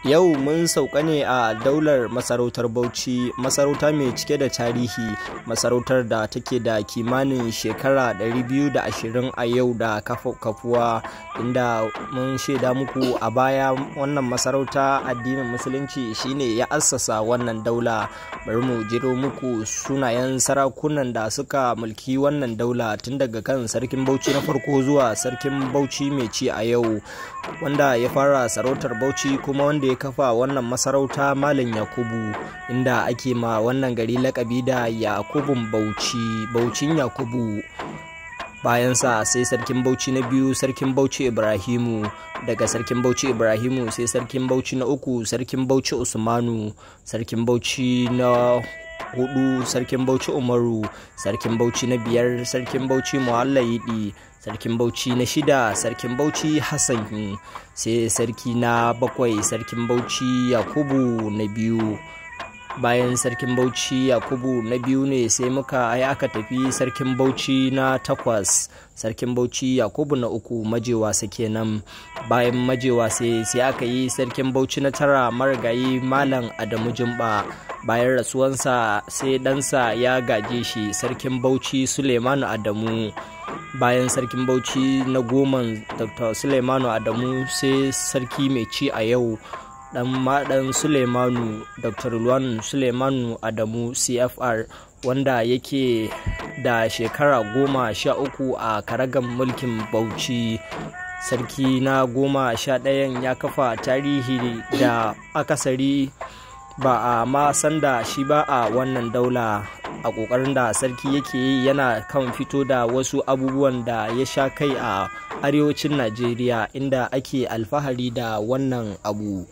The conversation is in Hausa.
Yau mun sauka ne a daular masarautar Bauchi, masarauta mai cike da tarihi, masarautar da take da kimanin shekara 220 a yau da kafuwa, inda mun shaida muku a baya wannan masarauta addinin musulunci shine ya assasa wannan daula. Bari mu jiro muku sunayen sarakunan da suka mulki wannan daula tun daga kan sarkin Bauchi na farko zuwa sarkin Bauchi mai ci a yau, wanda ya fara sarautar Bauchi kuma wanda ya kafa wannan masarauta Malam Yakubu, inda ake ma wannan gari lakabi da Yakubun Bauchi, Baucin Yakubu. Bayansa sai sarkin Bauchi na biyu, sarkin Bauchi Ibrahimu. Daga sarkin Bauchi Ibrahimu sai sarkin Bauchi na uku, sarkin Bauchi Usmanu. Sarkin Bauchi na hudu, sarkin Bauchi Umaru. Sarkin Bauchi na biyar, sarkin Bauchi Muhallayidi. Sarkin Bauchi na shida, sarkin Bauchi Hassan. Sai sarki na bakwai, sarkin Bauchi Yakubu na biyu. Bayan sarkin Bauchi Yakubu na biyu ne sai aka tafi sarkin Bauchi na takwas, sarkin Bauchi Yakubu na uku, Majewasa kenan. Bayan Majewasa sai aka yi sarkin Bauchi na tara, marigayi Malam Adamu Jumba. Bayan rasuwansa sai ɗansa ya gaje shi, sarkin Bauchi Sulemanu Adamu. Bayan sarkin Bauchi na goma, Dr. Sulemanu Adamu, sai sarki mai ci a yau dan Sulemanu, Dr. Luwan Sulemanu Adamu CFR, wanda yake da shekara 13 a karagan mulkin Bauchi. Sarki na 11 ya kafa tarihi da akasari ba a ma san da shi ba a wannan daula. A ƙoƙarin da sarki yake yi yana kan fito da wasu abubuwan da ya sha kai a arewacin Najeriya, inda ake alfahari da wannan abu.